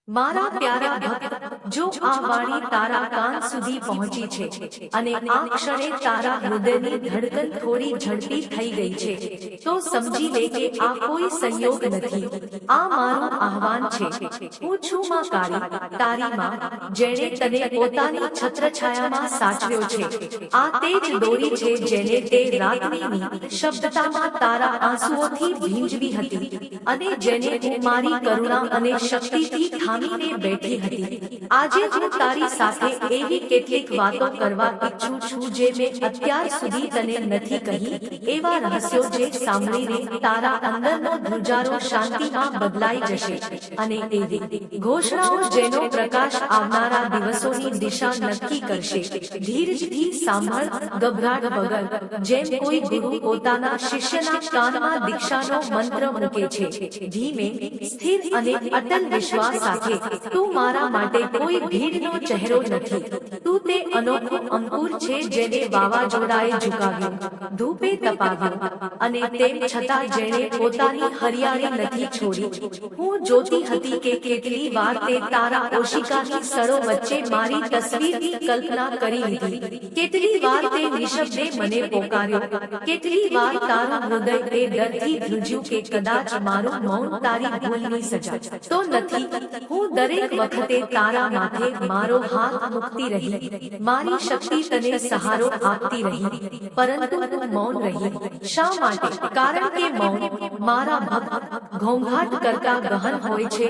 મારા પ્યારા ભક્ત, જો આ વાણી તારા કાન સુધી પહોંચી છે અને આ ક્ષણે તારા હૃદયની ધડકન થોડી ઝડપી થઈ ગઈ છે, તો સમજી લે કે આ કોઈ સંયોગ નથી, આ મારું આહવાન છે। હું છું માં કાળી, તારી માં, જેણે તને પોતાની છત્રછાયામાં સાચવ્યો છે। આ તે જ દોરી છે જેને તે રાતની નિઃશબ્દતામાં તારા આંસુઓથી ભીંજવી હતી અને જેને હું મારી કરુણા અને શક્તિથી થામીને બેઠી હતી। આજે હું તારી સાથે એવી કેટલીક વાતો કરવા ઈચ્છું છું જે મેં અત્યાર સુધી તને નથી કહી, એવા રહસ્યો જે સાંભળીને તારા અંદરનો ધ્રુજારો શાંતિમાં બદલાઈ જશે અને એવી ઘોષણાઓ જેનો પ્રકાશ આવનારા દિવસોની દિશા નક્કી કરશે। ધીરજથી સાંભળ, ગભરાટ વગર, જેમ કોઈ ગુરુ પોતાના શિષ્યના કાનમાં દીક્ષાનો મંત્ર મૂકે છે, ધીમે, સ્થિર અને અટલ વિશ્વાસ સાથે। તું મારા માટે કોઈ ભીડનો ચહેરો નથી, તું તે અનોખો અંકુર છે જેને વાવાઝોડાએ ઝુકાવ્યો, ધૂપે તપાવ્યો અને તેમ છતાં જેણે પોતાની હરિયાળી નથી છોડી। હું જોતી હતી કે કેટલી વાર તે તારા ઓશિકાની સળો વચ્ચે મારી તસવીરની કલ્પના કરી લીધી, કેટલી વાર તે નિશબ્દે મને પોકાર્યો, કેટલી વાર તારું હૃદય તે ડરથી ધ્રુજ્યું કે કદાચ મારું મૌન તારી ભૂલની સજા તો નથી। હું દરેક વખતે તારા માથે મારો હાથ મૂકતી રહી, મારી શક્તિ તને સહારો આપતી રહી, પરંતુ તું મૌન રહી। શા માટે? કારણ કે મૌન, મારા ભક્ત, ઘોંઘાટ કરતા ગહન હોય છે।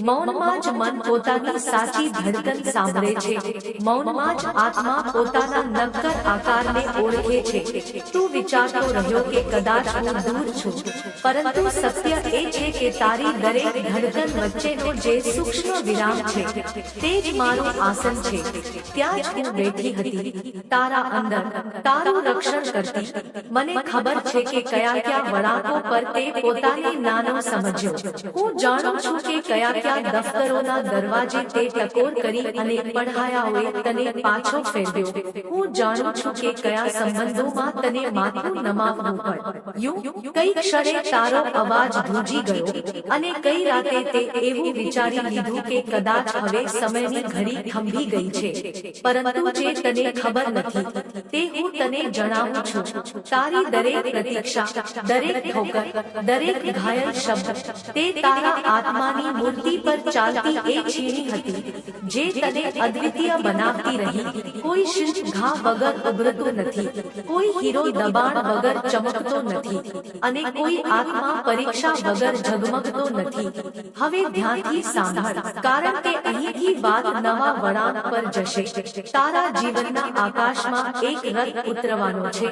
મૌનમાં જ મન પોતાની સાચી ધડકન સાંભળે છે, મૌનમાં જ આત્મા પોતાના નક્કર આકારને ઓળખે છે। તું વિચારતો રહ્યો કે કદાચ હું દૂર છું, પરંતુ સત્ય એ છે કે તારી દરેક ધડકન વચ્ચેનો જે સૂક્ષ્મ વિરામ છે તે જ મારું આસન છે। ત્યાં જ હું બેઠી હતી, તારા અંદર, તારું રક્ષણ કરતી। મને ખબર છે કે કયા કયા વળાંકો પર તે પોતાને નાનો સમજ્યો, હું જાણું છું કે કયા કયા દફતરોના દરવાજે તે ટકોર કરી અને પડહાયાઓએ તને પાછો ફેરવ્યો, હું જાણું છું કે કયા સંબંધોમાં તને માથું નમાવવું પડ્યું, કઈ ક્ષણે તારો અવાજ ધ્રુજી ગયો અને કઈ રાતે તે એવું વિચારી લીધું કે કદાચ હવે સમયની ઘડી થંભી ગઈ છે। પરંતુ જે તને ખબર નથી તે હું તને જણાવું છું, તારી દરેક પ્રતીક્ષા, દરેક ઠોકર, દરેક ઘાયલ શબ્દ તે તારા આત્માની મૂર્તિ પર ચાલતી એક છીણી હતી જે તને અદ્વિતીય બનાવતી રહી। કોઈ શિલ્પ ઘા વગર ઉભરતો નથી, કોઈ હીરો દબાણ વગર ચમકતો નથી અને કોઈ આત્મા પરીક્ષા વગર ઝગમગતો નથી। હવે ધ્યાનથી સાંભળ, કારણ કે અહીંથી વાત નવા વળાંક પર જશે। તારા જીવનના આકાશમાં એક રથ ઉતરવાનો છે,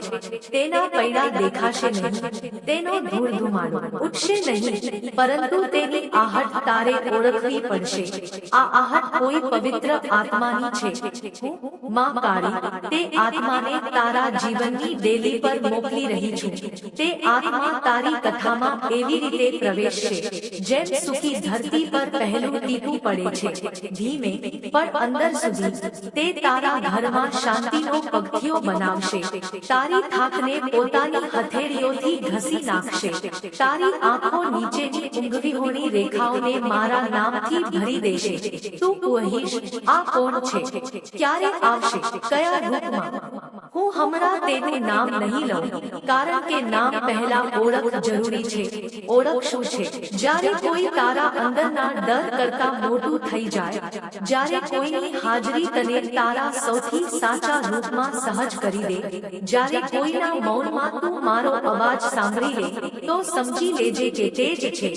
તેના પૈડા દેખાશે નહીં, તેનો ધૂળધુમાડો ઉઠશે નહીં, પરંતુ તેની આહટ તારે ઓળખવી પડશે। આ આહટ કોઈ પવિત્ર આત્માની છે, હું માં કાળી તે આત્માને તારા જીવનની ડેલી પર મોકલી રહી છું। તે આત્મા તારી કથામાં એવી રીતે પ્રવેશશે જેમ સૂકી ધરતી પર પહેલું ટીપું પડે છે, ધીમે પણ અંદર સુધી। તે તારા ઘરમાં શાંતિનો પગથિયો બનાવશે, તારી થાકને પોતાની હથેળીઓથી ઘસી નાખશે, તારી આંખો નીચેની ઊંઘવિહોણી રેખાઓને મારા નામથી ભરી દેશે। તું કહીશ, આ કોણ છે, ક્યારે આવશે, કયા રૂપમાં? હું હમણાં તેનું નામ નહીં લઉં, કારણ કે નામ પહેલા ઓળખ જરૂરી છે। ઓળખ શું છે? જ્યારે કોઈ તારા અંદરના ડર કરતા મોટું થઈ જાય, જ્યારે કોઈની હાજરી તને તારા સૌથી સાચા રૂપમાં સહજ કરી દે, જ્યારે કોઈના મૌનમાં તું મારો અવાજ સાંભળી લે, તો સમજી લેજે કે તે જ છે।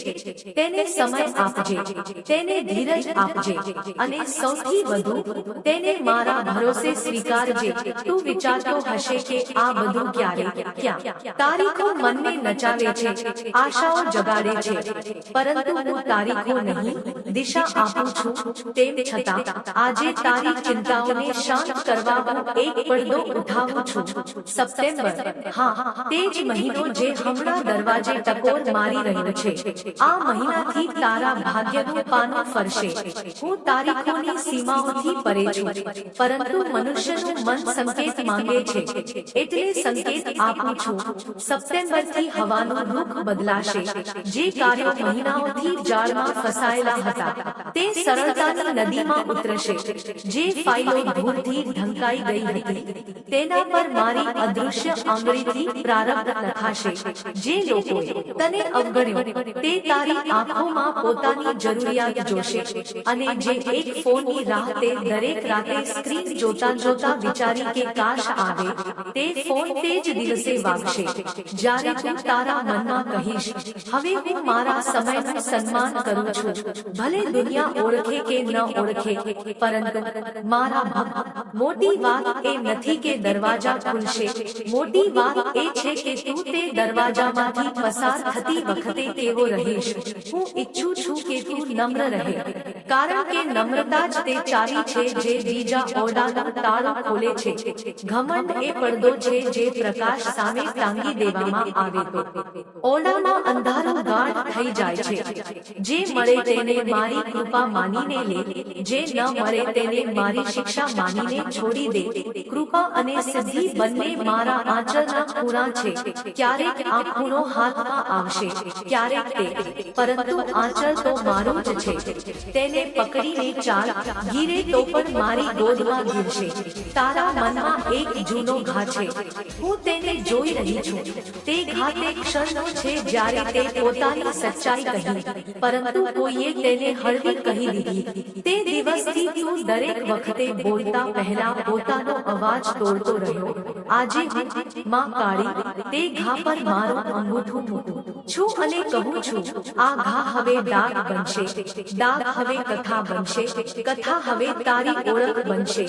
તેને સમય આપજે, તેને ધીરજ આપજે અને સૌથી વધુ તેને મારા ભરોસે સ્વીકારજે। તું વિચારતો હશે કે આ બધું ક્યારે, ક્યાં? તારીખો મનને નચાવે છે, આશાઓ જગાડે છે, પરંતુ હું તારીખો નહીં, દિશા આપું છું। તેમ છતાં આજે તારી ચિંતાઓને શાંત કરવા હું એક પડદો ઉઠાવું છું। સપ્ટેમ્બર, હા, તે જ મહિનો જે હમણાં દરવાજે ટકોર મારી રહ્યો છે। આ મહિનાથી તારા ભાગ્યનું પાનું ફરશે। હું તારીખોની સીમાઓથી પરે છું, પરંતુ મનુષ્યનું મન સંકેત માંગે મહકે છે, એટલે સંકેત આપું છું, સપ્ટેમ્બરથી હવાનું રૂખ બદલાશે. જે કાર્યો મહિનાઓથી જાળમાં ફસાયેલા હતા તે સરળતાથી નદીમાં ઉતરશે. જે ફાઇલો ધૂળથી ઢંકાઈ ગઈ હતી તેના પર મારી અદૃશ્ય આંગળીથી પ્રારંભ લખાશે. જે લોકોએ તને અવગણ્યો તે તારી આંખોમાં પોતાની જરૂરિયાત જોશે, અને જે એક ફોનની રાહ તે દરેક રાતે સ્ક્રીન જોતા જોતા વિચારી કે કાશ આવે, તે ફોન તે જ દિવસે વાગશે જ્યારે તું તારા મનમાં કહીશ, હવે હું મારા સમયનું સન્માન કરું છું. ભલે દુનિયા ઓળખે કે ન ઓળખે, પરંતુ મારા ભક્ત, મોટી વાત એ નથી કે દરવાજા ખુલશે, મોટી વાત એ છે કે તું તે દરવાજામાંથી પસાર થતી વખતે કેવો રહીશ. હું ઈચ્છું છું કે તું નમ્ર રહે, કારણ કે નમ્રતા જ તે ચાવી છે જે બીજા ઓરડાનું તાળું ખોલે છે. ઘમંડ એ પડદો છે જે પ્રકાશ સામે ટાંગી દેવામાં આવે તો ઓરડામાં અંધારું ગાઢ થઈ જાય છે. જે મળે તેને મારી કૃપા માનીને લે, જે ન મળે તેને મારી શિક્ષા માનીને છોડી દે. કૃપા અને સિદ્ધિ બંને મારા આંચળના ખૂણા છે. ક્યારેક આ ખૂણો હાથમાં આવશે, ક્યારેક તે, પરંતુ આંચળ તો મારું જ છે. તેને પકડીને ચાલ, ગીરે તો પણ મારી ગોદમાં ગીરશે. તારા મનમાં એક જૂનો ઘા છે, હું તેને જોઈ રહી છું. તે ઘા તે ક્ષણનો છે જ્યારે તે પોતાની સચ્ચાઈ કહી, પરંતુ કોઈએ તેને હળવી કહી દીધી. તે દિવસથી તું દરેક વખતે બોલતા પહેલા પોતાનો અવાજ તોડતો રહ્યો. આજે હું, માં કાળી, તે ઘા પર મારું અંગૂઠું મૂકું છું અને કહું છું, આ ઘા હવે દાગ બનશે, દાગ હવે કથા બનશે, કથા હવે તારી ઓળખ બનશે.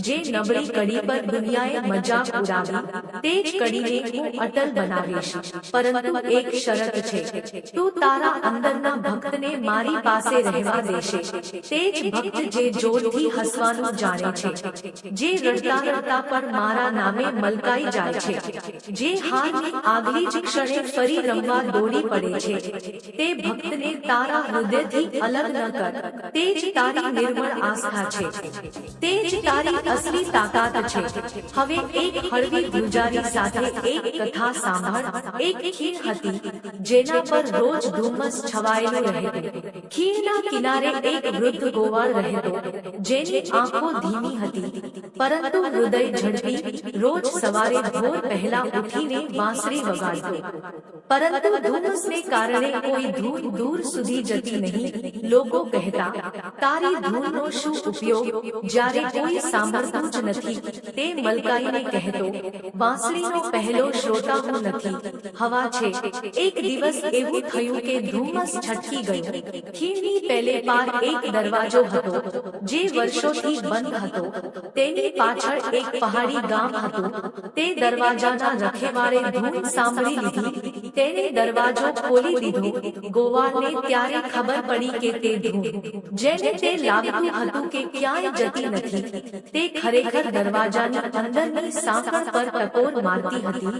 જે નબળી કડી પર દુનિયાએ મજાક ઉડાવી, તે જ કડીને હું અટલ બનાવીશ. પરંતુ એક શરત છે, તું તારા અંદરના ભક્તને મારી પાસે રહેવા દેશે. તે જ ભક્ત જે જોરથી હસવાનું જાણે છે, જે રડતા રડતા પર મારા નામે મલકાઈ જાય છે, જે હારની આગલી જ ક્ષણે ફરી રમવા દોડી પડે છે. તે ભક્તને તારા હૃદયથી અલગ ન કર. તે જ તારી નિર્મળ આસ્થા છે, તે જ તારી અસલી તાકાત છે. હવે એક હળવી ધ્રુજારી સાથે એક કથા સાંભળ. એક ખીણ હતી જેના પર રોજ ધુમ્મસ છવાયેલું રહેતું. ખીણના કિનારે એક વૃદ્ધ ગોવાળ રહેતો, જેની આંખો ધીમી હતી પરંતુ હૃદય ઝડપી. રોજ સવારે ભોર પહેલા ઉઠીને વાંસળી વગાડતો, પરંતુ ધુમ્મસને કારણે કોઈ ધૂળ દૂર સુધી જતી નહીં. લોકો કહેતા, તારી ધૂળનો શું ઉપયોગ જ્યારે કોઈ સાંભળતું જ નથી? તે મલકાઈને કહેતો, વાંસળીનો પહેલો શ્રોતા હું નથી, હવા છે. એક દિવસ એવું થયું કે ધુમ્મસ છટકી ગયું. ખીણની પેલે પાર એક દરવાજો હતો જે વર્ષોથી બંધ હતો. તેની પાછળ એક પહાડી ગામ હતું. તે દરવાજાના રખેવાળે ધૂળ સાંભળી લીધી. તેણે દરવાજો ખોલી દીધો. ગોવાળને ત્યારે ખબર પડી કે તે ધૂળ, જેને તે લાગતું હતું કે ક્યાંય જતી નથી, તે ખરેખર દરવાજાની અંદરની સાંકળ પર ટકોર મારતી હતી.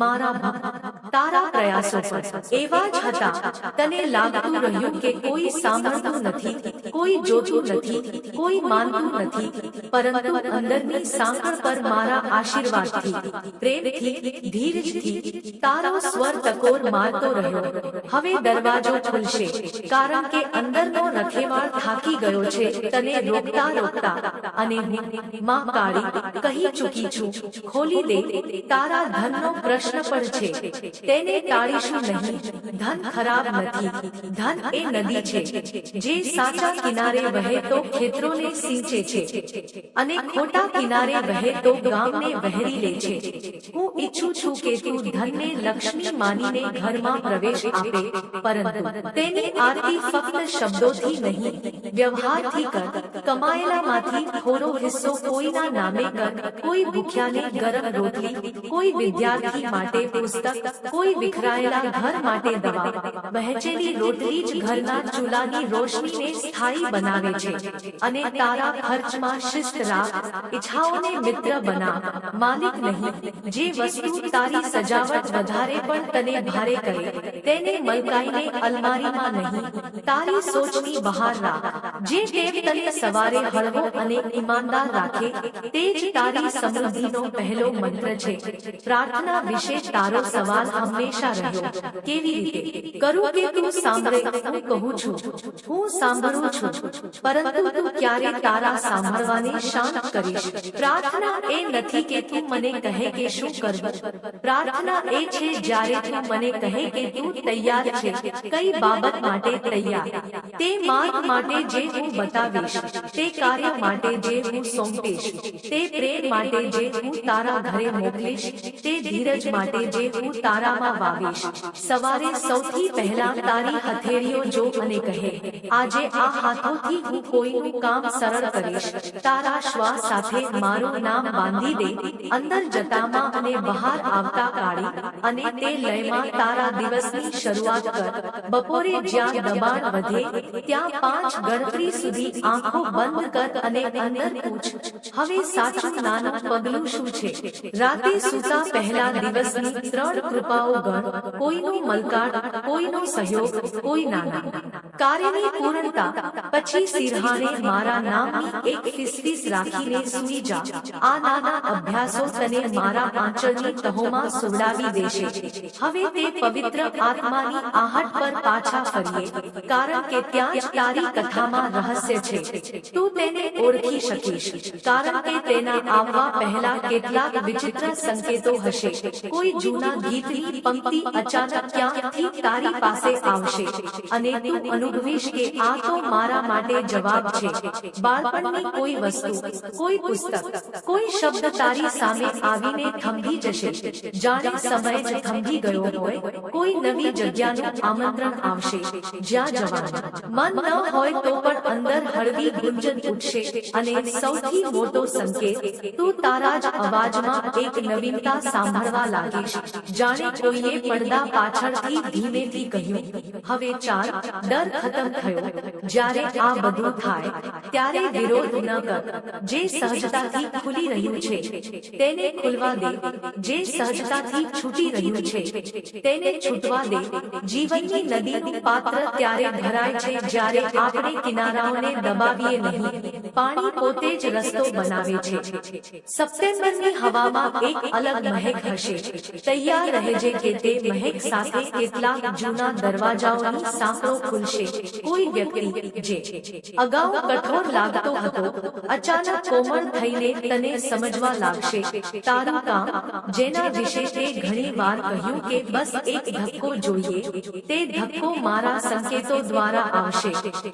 મારા ભક્ત, તારા પ્રયાસો પર એવા જ હતા. તને લાગતું રહ્યું કે કોઈ સાંભળતું નથી, કોઈ જોતું નથી, કોઈ માનતું નથી, પરંતુ અંદરની સાંકળ પર મારા આશીર્વાદથી, પ્રેમથી, ધીરજથી તારો સ્વર ટકોર મારતો રહ્યો. હવે દરવાજો ખુલશે, કારણ કે અંદરનો રખેવાળ થાકી ગયો છે તને રોકતા રોકતા. અને હું, માં કાળી, કહી ચૂકી છું, ખોલી દે. તારા ધનનો પ્રશ્ન પણ છે, તેને ટાળીશું નહીં. ધન ખરાબ નથી, ધન એ નદી છે જે સાચા કિનારે વહે તો ખેતરોને સિંચે છે અને ખોટા કિનારે વહે તો ગામને વહેરી લે છે. હું ઈચ્છું છું કે તું ધનને લક્ષ્મી માનીને ઘરમાં પ્રવેશ આપે, પરંતુ તેની આરતી ફક્ત શબ્દોથી નહીં, વ્યવહારથી કર. કમાયેલામાંથી થોડો હિસ્સો કોઈના નામે કર. કોઈ ભૂખ્યાને ગરમ રોટલી, કોઈ વિદ્યાર્થી માટે પુસ્તક, કોઈ વિખરાયેલા ઘર માટે દવા. વહેંચેલી રોટલી જ ઘરના ચૂલાની રોશનીને સ્થાયી બનાવે છે. અને તારા ખર્ચમાં શિસ્ત રાખ, ઈચ્છાઓને મિત્ર બનાવ, માલિક નહીં. જે વસ્તુ તારી સજાવટ વધારે પણ તને ભારે કરે તેને મલકાઈને અલમારીમાં નહીં, તારી સોચની બહાર રાખ. જે ટેવ તને સવારે હળવો અને ઈમાનદાર રાખે તે જ તારી સમૃદ્ધિનો પહેલો મંત્ર છે. પ્રાર્થના વિશે તારો સવાલ હંમેશા રહ્યો, કેવી રીતે કરું કે તું સાંભળે? હું કહું છું, હું સાંભળું છું, પરંતુ તું ક્યારે તારા સાંભળવાને શાંત કરીશ? પ્રાર્થના એ નથી કે તું મને કહે કે શું કરવું. પ્રાર્થના એ છે જ્યારે તું મને કહે કે તું તૈયાર છે, કઈ બાબત માટે તૈયાર, તે માર્ગ માટે જે હું બતાવીશ, તે કાર્ય માટે જે હું સોંપીશ, તે પ્રેમ માટે જે હું તારા ઘરે મોકલીશ, તે ધીરજ માટે જે હું તારામાં વાવીશ. સવારે સૌથી પહેલા તારી હથેળીઓ જો અને કહે, આજે આ હાથોથી હું કોઈનું કામ સરળ કરીશ. તારા શ્વાસ સાથે મારું નામ બાંધી દે, અંદર જતામાં અને બહાર આવતા કાઢી, અને તે લયમાં તારા દિવસની શરૂઆત કર. બપોરે જ્યાં દબાણ વધે ત્યાં 5 ગણતરી સુધી આંખો બંધ કર અને અંદર પૂછ, હવે સાચું નાનું પગલું શું છે? રાતે સૂતા પહેલા દિવસની 3 કૃપાઓ ગણ, કોઈનો મલકાટ, કોઈનો સહયોગ, કોઈ નાના કાર્યની પૂર્ણતા. પછી સિરહાણે મારા નામની એક ફીસફીસ રાખીને સૂઈ જા. આ નાના અભ્યાસો તને મારા આંચળની તહોમાં સુવડાવી દેશે. હવે તે પવિત્ર આત્માની આહટ પર પાછા ફરીએ, કારણ કે ત્યાં જ તારી કથામાં રહસ્ય છે. તું તેને ઓળખી શકીશ, કારણ કે તેના આવવા પહેલા કેટલાક વિચિત્ર સંકેતો હશે. કોઈ જૂના ગીતની પંક્તિ અચાનક ક્યાંકથી તારી પાસે આવશે, અને તું અનુભવીશ કે આ તો મારા માટે જવાબ છે. બાળપણની કોઈ વસ્તુ, કોઈ પુસ્તક, કોઈ શબ્દ તારી સામે આવીને થંભી જશે, જાણે સમય જ થંભી ગયો હોય. કોઈ નવી જગ્યાનું આમંત્રણ આવશે જ્યાં જવાનું મન ન હોય તો પણ અંદર હળવી ગુંજન ઉઠશે. અને સૌથી મોટો સંકેત, તું તારા જ અવાજમાં એક નવીનતા સાંભળવા લાગીશ, જાણે કોઈએ પડદા પાછળથી ધીમેથી કહ્યું, હવે ચાલ, ડર ખતમ થયો. જ્યારે આ બધું થાય ત્યારે વિરોધ ન કર. જે સહજતાથી ખુલી રહ્યું છે તેને ખુલવા દે, જે સહજતાથી છૂટી રહ્યું છે તેને છૂટવા દે. જીવનની નદીનું પાત્ર ત્યારે ભરાય છે જ્યારે આપણે કિનારાઓને દબાવીએ નહીં. પાણી પોતે જ રસ્તો બનાવે છે. સપ્ટેમ્બરની હવામાં એક અલગ મહેક હશે. તૈયાર રહેજે કે તે મહેક સાથે કેટલાક જૂના દરવાજાઓની સાંકળો ખુલશે. કોઈ વ્યક્તિ જે અગાઉ કઠોર લાગતો હતો અચાનક કોમળ થઈને તને સમજવા લાગશે. તારું કામ, જેના વિશે તે ઘણી વાર કહ્યું કે બસ એક ધક્કો જોઈએ, તે ધક્કો મારા સંકેતો દ્વારા આવશે.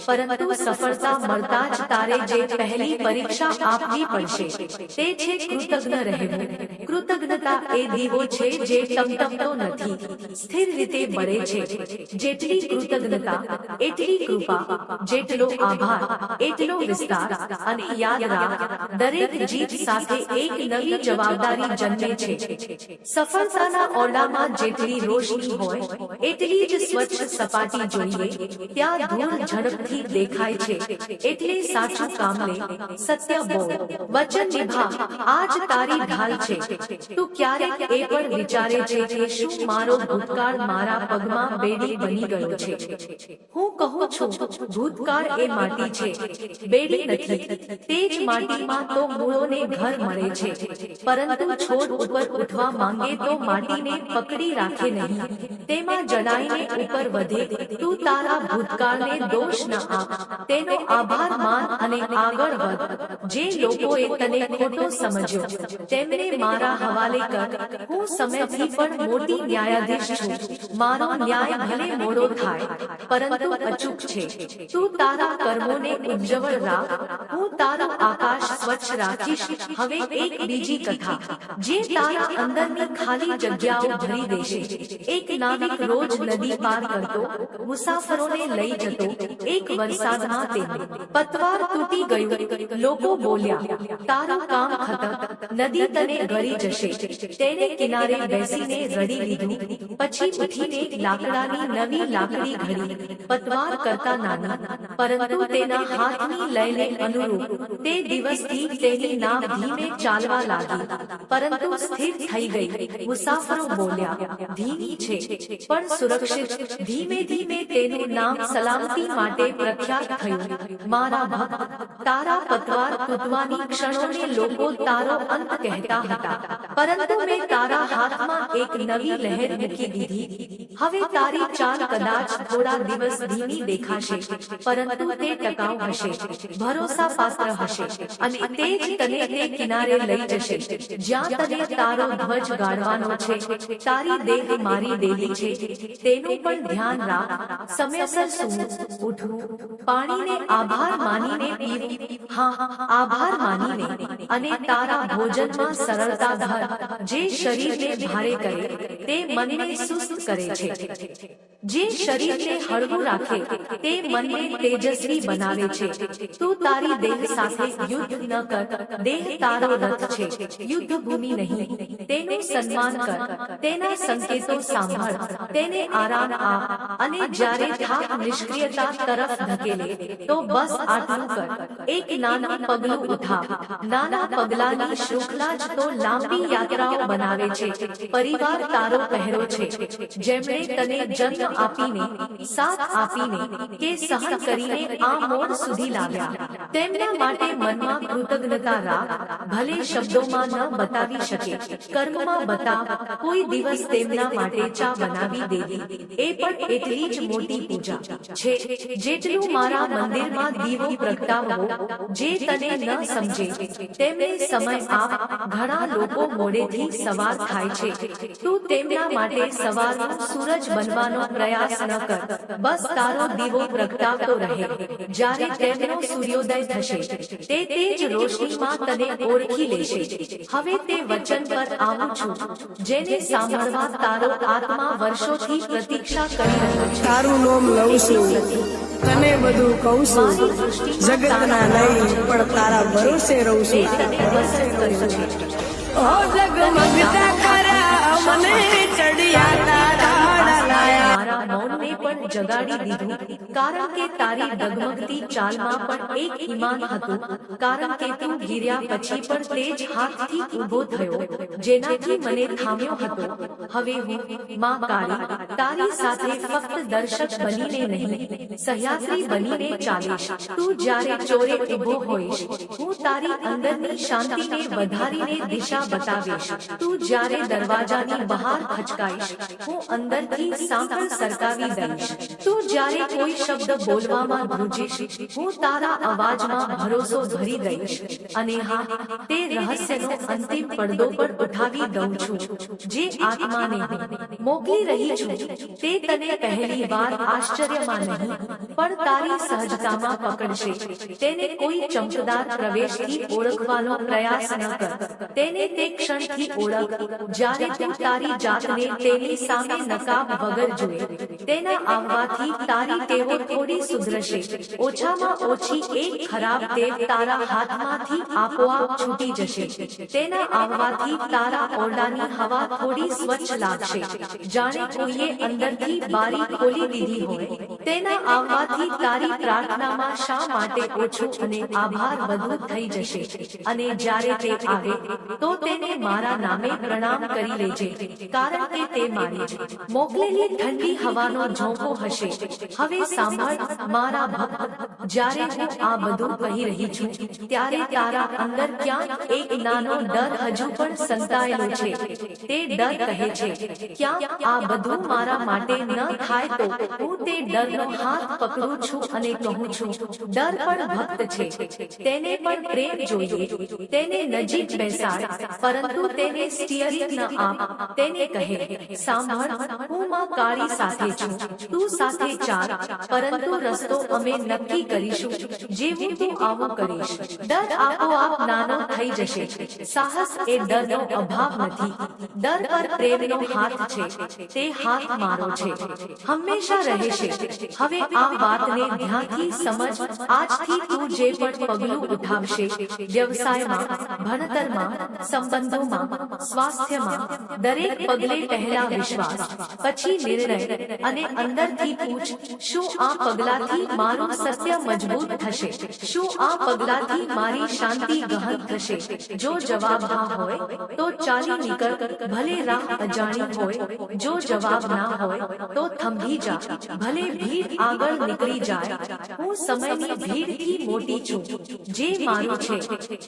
પરંતુ સફળતા મળતા જ તારે જે પહેલી પરીક્ષા આપવી પડશે તે છે કૃતજ્ઞ રહેવું. કૃતજ્ઞતા એ દીવો છે જે ટમટમતો નથી, સ્થિર રીતે બળે છે. જેટલી કૃતજ્ઞતા એટલી કૃપા, જેટલો આભાર એટલો વિસ્તાર. અને યાદ રાખ, દરેક જીત સાથે એક નવી જવાબદારી જન્મે છે. સફળતાના ઓરડામાં જેટલી રોશની હોય એટલી જ સ્વચ્છ સપાટી જોઈએ. ત્યાં ધૂળ ઝડપથી દેખાય છે, એટલે સાચું કામ લે, સત્ય બોલ, વચન નિભાવ. આ જ તારી ઢાલ છે. તું ક્યારેક એ પણ વિચારે છે કે શું મારો ભૂતકાળ મારા પગમાં બેડી બની ગયો છે? હું કહું છું, ભૂતકાળ એ માટી છે, બેડી નથી. તે જ માટીમાં તો મૂળોને ઘર મળે છે, પરંતુ છોડ ઉપર ઉઠવા માંગે તો માટીને પકડી રાખે નહીં, તેમાં જડાઈને ઉપર વધે. તું તારા ભૂતકાળને દોષ ન આપ, તેનો આભાર માન અને આગળ વધ. જે લોકોએ તને ખોટો સમજ્યો તેમને મારા હવાલે કર. હું સમયથી પણ મોટી ન્યાયાધીશ છું. મારો ન્યાય ભલે મોડો થાય પરંતુ અચૂક છે. તું તારા કર્મોને ઉજ્જવળ રાખ, હું તારો આકાશ સ્વચ્છ રાખીશ. હવે એક બીજી કથા જે તારા અંદરની ખાલી જગ્યાઓ ભરી દેશે. એક નાવિક રોજ નદી પાર કરતો, મુસાફરોને લઈ જતો. એક વરસાદમાં તેનું પતવાર તૂટી ગયું. લોકો બોલ્યા, તારું કામ ખતમ, નદી તને ગળી જશે. તેણે કિનારે બેસીને રડી લીધું. પછી ઉઠીને લાકડાની નવી લાકડી ઘડી, પતવાર કરતા નાની, પરંતુ તેના હાથની લયને અનુરૂપ. તે દિવસથી તેની નાવ ધીમે ચાલવા લાગી, પરંતુ સ્થિર થઈ ગઈ. મુસાફરો બોલ્યા, ધીમી છે પણ સુરક્ષિત. ધીમે ધીમે તેનું નામ સલામતી માટે પ્રખ્યાત થયું. મારા ભક્ત, તારા પતવાર કૂદવાની ક્ષણોને લોકો તારો અંત કહેતા હતા, પરંતુ મેં તારા હાથમાં એક નવી લહેર મૂકી દીધી. હવે તારી ચાલ કદાચ થોડા દિવસ ધીમી દેખાશે, પરંતુ તે ટકાઉ હશે, ભરોસાપાત્ર હશે, અને તે જ તને તે કિનારે લઈ જશે જ્યાં તને તારો ધ્વજ ગાળવાનો છે. તારી દેહ મારી દેવી છે, તેનું પણ ધ્યાન રાખ. સમયસર સૂવું, ઉઠવું, પાણીને આભાર માનીને પીવું, હા, આભાર માનીને, અને તારા ભોજનમાં સરળતા ધર. જે શરીરને ભારે કરે તે મનને સુસ્ત કરે છે, જે શરીરને હળવું રાખે તે મનને તેજસ્વી બનાવે છે. તું તારી દેહ સાથે યુદ્ધ ન કર. દેહ તારો રથ છે, યુદ્ધ ભૂમિ નહીં. તેનું સન્માન કર, તેના સંકેતો સાંભળ, તેને આરામ આપ, અને જ્યારે થાક નિષ્ક્રિયતા તરફ ધકેલે તો બસ આટલું કર. એક નાનું પગલું ઉઠાવ. નાના પગલાની શૃંખલા જ તો લાંબી યાત્રાઓ બનાવે છે. પરિવાર તારો પહેરો છે, જેમણે તને જન્મ આપીને, સાથ આપીને, કે સહન કરીને આ મોડ સુધી લાવ્યા. તેમના માટે મનમાં કૃતજ્ઞતા રાખ. ભલે શબ્દોમાં ન બતાવી શકે, કર્મમાં બતાવ. કોઈ દિવસ તેમના માટે ચા બનાવી દેવી એ પણ એટલી જ મોટી પૂજા છે જેટલું મારા મંદિરમાં દીવો પ્રગટાવવો. જે તને ન સમજે તેમને સમય આપ. ઘણા લોકો મોડેથી સવાર થાય છે, તું તેમના માટે સવારનો સૂરજ બનવાનો પ્રયાસ ન કર. બસ તારો દીવો પ્રગટાવતો રહે. જ્યારે તેમનો સૂર્યોદય થશે, તે જ રોશનીમાં તને ઓળખી લેશે. હવે તે વચન પર આવું છું જેને સાંભળવા તારો આત્મા વર્ષોથી પ્રતીક્ષા કરી રહ્યો છે. તારું નામ લઉં છું, તને બધું કહું છું, જગતના નહીં પણ તારા ભરોસે રહું છું. તને પસંદ કર્યો છે. ઓ જગમગતા ખરા મને ચડિયા તારા લાયા. મારા મૌનને પણ જગાડી દીધું, કારણ કે તારી ડગમગતી ચાલમાં પણ એક ઈમાન હતું. કારણ કે તું ગિર્યા પછી પણ તે જ હાથથી ઊભો થયો જેનાથી મને થામ્યો હતો. હવે હું, માં કાળી, તારી સાથે ફક્ત દર્શક બનીને નહીં, સહયાત્રી બનીને ચાલીશ. તું જ્યારે ચોરે ઊભો હોઈશ, હું તારી અંદરની શાંતિને વધારીને દિશા બતાવીશ. તું જ્યારે દરવાજાની બહાર ખચકાઈશ, હું અંદરથી સાંકળ સરકાવી દઈશ. તું જ્યારે કોઈ શબ્દ બોલવામાં ધ્રુજીશ, હું તારા અવાજમાં ભરોસો ભરી દઈશ. અને હા, તે રહસ્યનો અંતિમ પડદો પણ ઉઠાવી દઉં છું. જે આત્માને હું મોકલી રહી છું, તે તને પહેલી વાર આશ્ચર્યમાં નહીં પણ તારી સહજતામાં પકડશે. તેને કોઈ ચમકદાર પ્રવેશથી ઓળખવાનો પ્રયાસ ન કર. તેને તે ક્ષણથી ઓળખ જ્યારે તું તારી જાતને તેની સામે નકાબ વગર જુએ. તેના આવવાથી તારી ટેવો થોડી સુધરશે. ઓછામાં ઓછી એક ખરાબ ટેવ તારા હાથમાંથી આપોઆપ છૂટી જશે. તેના આવવાથી તારા ઓરડાની હવા થોડી સ્વચ્છ લાગશે, જાણે કોઈએ અંદરથી બારી ખોલી દીધી હોય. તેના આવવાથી તારી પ્રાર્થનામાં શા માટે ઓછું અને આભાર વધુ થઈ જશે. અને જ્યારે તે આવે તો તેને મારા નામે પ્રણામ કરી લેજે, કારણ કે તે મારી જ મોકલેલી ઠંડી હવાનો ઝોંકો હશે. હવે સાંભળ મારા ભક્ત, જ્યારે હું આ બધું કહી રહી છું ત્યારે તારા અંદર ક્યાંક એક નાનો ડર હજુ પણ સંતાયેલો છે. તે ડર કહે છે, ક્યાંક આ બધું મારા માટે ન થાય તો. હું તે ડરનો હાથ પકડું છું અને કહું છું, ડર પણ ભક્ત છે, તેને પણ પ્રેમ જોઈએ. તેને નજીક બેસાડ, પરંતુ તેને સ્ટીયરિંગ ન આપ. તેને કહે, સાંભળ, હું માં કાળી સાથે છું, તું સાથે ચાલ, પરંતુ રસ્તો અમે નક્કી કરીશું. જેવું તું આવું કરીશ, ડર આપોઆપ નાનો થઈ જશે. સાહસ એ ડરનો અભાવ નથી. ડર પર પ્રેમનો હાથ છે. તે હાથ મારો છે, હંમેશા રહેશે. હવે આ વાતને ધ્યાનથી સમજ. આજથી તું જે પણ પગલું ઉઠાવશે, વ્યવસાયમાં, ભણતરમાં, સંબંધોમાં, સ્વાસ્થ્યમાં, દરેક પગલે પહેલા વિશ્વાસ, પછી નિર્ણય અને અંદરથી પૂછ, શું આ પગલાથી મારું સત્ય મજબૂત થશે? શું આ પગલાથી મારી શાંતિ ગહન થશે? જો જવાબ હા હોય તો ચાલી નીકળ, ભલે રાહ અજાણી હોય. જો જવાબ ના હોય તો થંભી જા, ભલે ભીડ આગળ નીકળી જાય. હું સમયની ભીડથી મોટી છું. જે મારું છે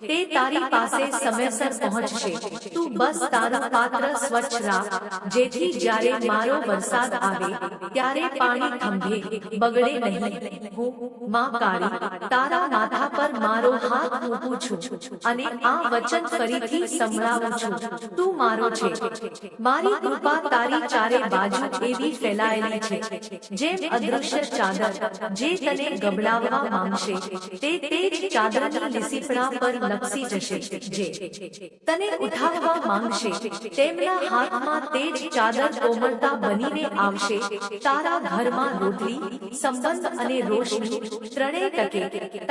તે તારી પાસે સમયસર પહોંચશે. તું બસ તારું પાત્ર સ્વચ્છ રાખ, જેથી જ્યારે મારો વરસાદ આવે ત્યારે પાણી થંભે, બગડે નહીં. હું માં કાળી તારા માથા પર મારો હાથ મૂકું છું અને આ વચન ફરીથી સંભળાવું છું. તું મારો છે. મારી કૃપા તારી ચારે બાજુ એવી ફેલાયેલી છે, જેમ અદૃશ્ય ચાદર જે તને ગબડાવવા માંગશે તે જ ચાદરની લીસીપણા પર લપસી જશે. જે તને ઉઠાવવા માંગશે તેમના હાથમાં તે જ ચાદર કોમળતા બનીને આવશે. તારા ઘરમાં રોટલી, સંબંધ અને રોશની ત્રણેય ટકે.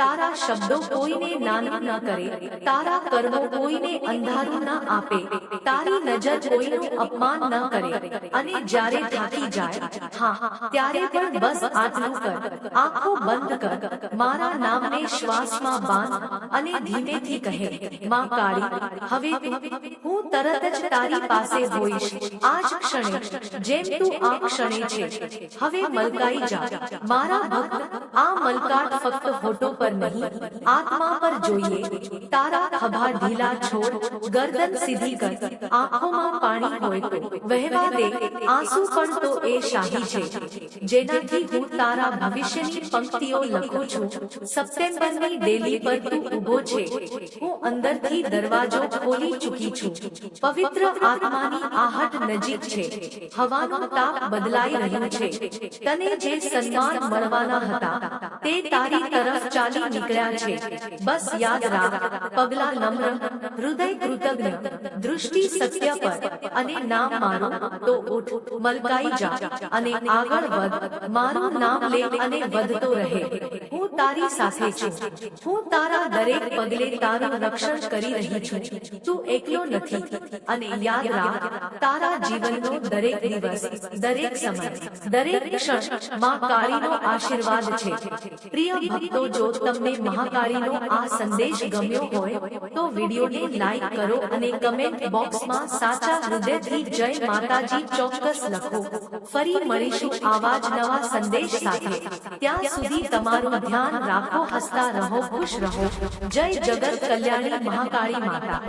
તારા શબ્દો કોઈને નાનું ન કરે, તારા કર્મો કોઈને અંધારું ન આપે, તારી નજર કોઈનું અપમાન ન કરે. અને જ્યારે થાકી જાય, હા, ત્યારે પણ બસ આટલું કર. આંખો બંધ કર, મારા નામને શ્વાસમાં બાંધ અને ધીમેથી કહે, માં કાળી, હવે હું તરત જ તારી પાસે હોઈશ. આ જ ક્ષણે, જેમ તું આ ક્ષણે છે. હવે મલકાઈ જા મારા ભક્ત. આ મલકાટ ફક્ત હોઠો પર નહીં, આત્મા પર જોઈએ. તારા ખભા ઢીલા છોડ, ગરદન સીધી કર. આંખોમાં પાણી હોય તો વહેવા દે. આંસુ પણ તો એ શાહી છે જેનાથી હું તારા ભવિષ્યની પંક્તિઓ લખું છું. સપ્ટેમ્બરની ડેલી પર તું ઊભો છે. હું અંદરથી દરવાજો ખોલી ચૂકી છું. પવિત્ર આત્માની આહટ નજીક છે. હવાનો તાપ બદલાઈ રહ્યો છે. તને જે સન્માન મળવાના હતા તે તારી તરફ ચાલી નીકળ્યા છે. બસ યાદ રાખ, પગલા નમ્ર, હૃદય કૃતજ્ઞ, દૃષ્ટિ સત્ય પર અને નામ મારું. તો ઉઠ, મલકાઈ જા અને આગળ વધ. મારું નામ લે અને વધતો રહે. હું તારી સાથે છું. હું તારા દરેક પગલે તારું રક્ષણ કરી રહી છું. તું એકલો નથી. અને યાદ રાખ, તારા જીવનનો દરેક દિવસ, દરેક સમય, દરેક ક્ષણ માં કાળીનો આશીર્વાદ છે. પ્રિય ભક્તો, જો તમને મહાકાળીનો આ સંદેશ ગમ્યો હોય તો વિડીયોને લાઈક કરો અને કમેન્ટ બોક્સમાં સાચા હૃદયથી જય માતાજી ચોક્કસ લખો. ફરી મળીશું આવા જ નવા સંદેશ સાથે. ત્યાં સુધી તમારું ધ્યાન રાખો. હસતા રહો, ખુશ રહો. જય જગત કલ્યાણી મહાકાળી માતા.